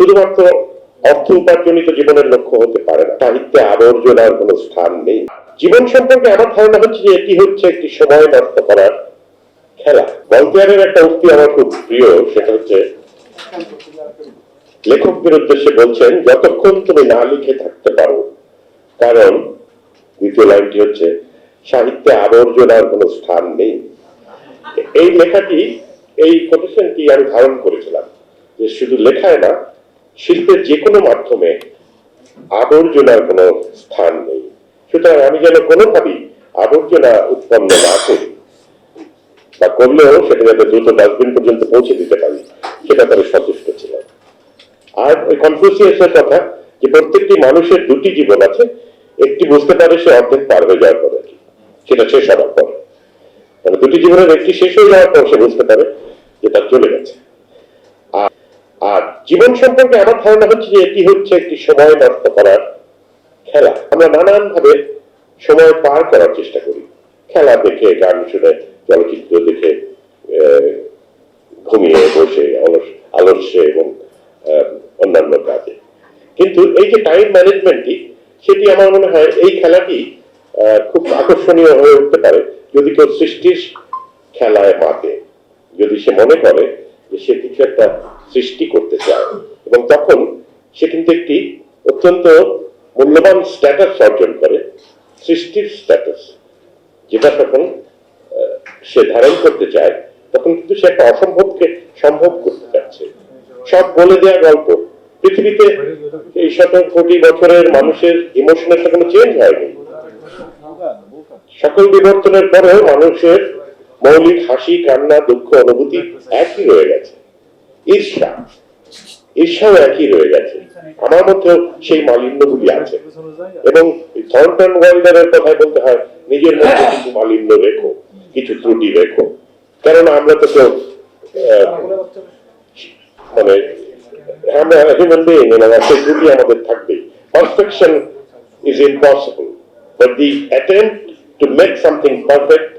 শুধুমাত্র অর্থ উপার্জনিত জীবনের লক্ষ্য হতে পারে না। সাহিত্যে আবর্জনার কোনো স্থান নেই। জীবন সম্পর্কে আমার ধারণা হচ্ছে যে এটি হচ্ছে একটি সময় নষ্ট করার খেলা। ভলতেয়ারের একটা উক্তি আমার খুব প্রিয়, সেটা হচ্ছে লেখকদের উদ্দেশ্যে বলছেন, যতক্ষণ তুমি না লিখে থাকতে পারো, কারণ দ্বিতীয় লাইনটি হচ্ছে সাহিত্যে আবর্জনার কোনো স্থান নেই। এই লেখাটি, এই কোটেশনটি আমি ধারণ করেছিলাম যে শুধু লেখায় না, শিল্পের যে কোনো মাধ্যমে আবর্জনার কোনো স্থান নেই। সুতরাং আমি যেন কোনোভাবেই আবর্জনা উৎপন্ন না করি, বা করলেও সেটা যাতে দ্রুত ডাস্টবিন পর্যন্ত পৌঁছে দিতে পারি, সেটা তারা সন্তুষ্ট ছিল। আর ওই কনফুসিয়াসের কথা যে প্রত্যেকটি মানুষের দুটি জীবন আছে, একটি বুঝতে পারে সে অর্ধেক পার হয়ে যাওয়ার পরে, সেটা শেষ হওয়ার পর, মানে দুটি জীবনের একটি শেষ হয়ে যাওয়ার পর সে বুঝতে পারে যে তার চলে গেছে। আর জীবন সম্পর্কে আমার ধারণা হচ্ছে যে এটি হচ্ছে একটি সময় নষ্ট করার খেলা। আমরা নানান ভাবে সময় পার করার চেষ্টা করি, খেলা দেখে, গান শুনে, চলচ্চিত্র দেখে, ঘুমিয়ে বসে, আলস্যে এবং অন্যান্য কাজে। কিন্তু এই যে টাইম ম্যানেজমেন্টটি, সেটি আমার মনে হয় এই খেলাটি খুব আকর্ষণীয় হয়ে উঠতে পারে যদি কেউ সৃষ্টির খেলায় মাতে, যদি সে মনে করে যে সে কিছু একটা সৃষ্টি করতে চায়, এবং তখন সে কিন্তু একটি অত্যন্ত মূল্যবান স্ট্যাটাস অর্জন করে, সৃষ্টির স্ট্যাটাস, যেটা তখন সে ধারণ করতে চায়। তখন কিন্তু সে একটা অসম্ভবকে সম্ভব করতে চাচ্ছে। সব বলে দেওয়া গল্প, পৃথিবীতে এই ১৭ কোটি বছরের মানুষের ইমোশনের তো কোনো চেঞ্জ হয়নি। সকল বিবর্তনের পরেও মানুষের মৌলিক হাসি, কান্না, দুঃখ, অনুভূতি একই রয়ে গেছে। ঈর্ষাও একই রয়ে গেছে। আমার মধ্যেও সেই মালিন্যগুলি আছে। এবং থর্নটন ওয়াইল্ডারের কথায় বলতে হয়, নিজের মধ্যে কিছু মালিন্য রেখো, কিছু ত্রুটি রেখো, কেননা আমরা তো কেউ মানে আমরা হিউম্যান বিইং, এবং সেই ত্রুটি আমাদের থাকবেই। Perfection is impossible, but the attempt to make something perfect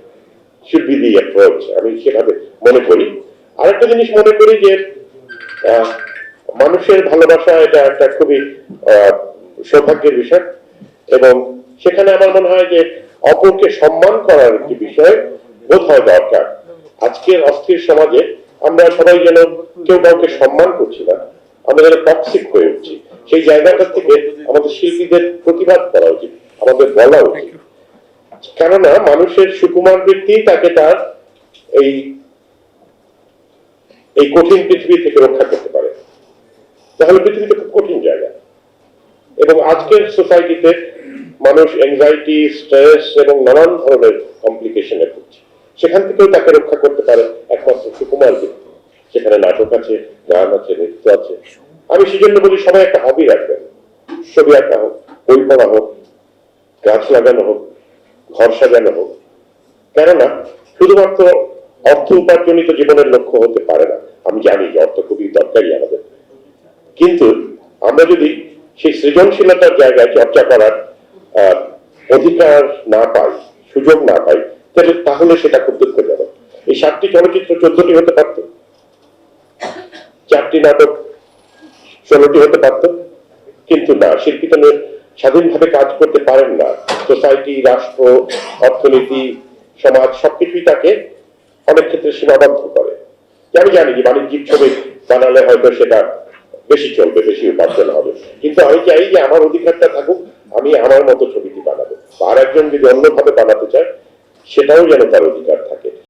should be the approach. আমি সেভাবে মনে করি। আরেকটা জিনিস মনে করি যে মানুষের ভালোবাসা এটা একটা খুবই সৌভাগ্যের বিষয়, এবং সেখানে আমার মনে হয় যে অপরকে সম্মান করার একটি বিষয় বোধ হয় দরকার। আজকের অস্থির সমাজে আমরা সবাই যেন কেউ কাউকে সম্মান করছি না, আমরা যেন টক্সিক হয়ে উঠছি। সেই জায়গাটা থেকে আমাদের শিল্পীদের প্রতিবাদ করা উচিত, আমাদের বলা উচিত। কেননা মানুষের সুকুমার বৃত্তি তাকে তার এই কঠিন পৃথিবী থেকে রক্ষা করতে পারে। তাহলে পৃথিবীটা খুব কঠিন জায়গা, এবং আজকের সোসাইটিতে মানুষ এনজাইটি, স্ট্রেস এবং নানান ধরনের কমপ্লিকেশনে ভুগছে। সেখান থেকেও তাকে রক্ষা করতে পারে একমাত্র সুকুমার বৃত্তি। সেখানে নাটক আছে, গান আছে, নৃত্য আছে। আমি সেজন্য বলি সবাই একটা হবি রাখবেন, ছবি আঁকা হোক, বই পড়া হোক, গাছ লাগানো হোক, ঘর সাজানো হোক। কেননা শুধুমাত্র অর্থ উপার্জনিত জীবনের লক্ষ্য হতে পারে না। আমি জানি যে অর্থ খুবই দরকারি আমাদের, কিন্তু আমরা যদি সেই সৃজনশীলতার জায়গায় চর্চা করার অধিকার না পাই, সুযোগ না পাই, তাহলে সেটা খুব দুঃখজনক। এই 7টি চলচ্চিত্র 14টি হতে পারত, 4টি নাটক 16টি হতে পারত, কিন্তু না, শিল্পী তো স্বাধীনভাবে কাজ করতে পারেন না। সোসাইটি, রাষ্ট্র, অর্থনীতি, সমাজ সবকিছুই তাকে অনেক ক্ষেত্রে সীমাবদ্ধ করে। আমি জানি যে বাণিজ্যিক ছবি বানালে হয়তো সেটা বেশি চলবে, বেশি উপার্জন হবে, কিন্তু আমি চাই যে আমার অধিকারটা থাকুক, আমি আমার মতো ছবিটি বানাবো। আর একজন যদি অন্যভাবে বানাতে চায়, সেটাও যেন তার অধিকার থাকে।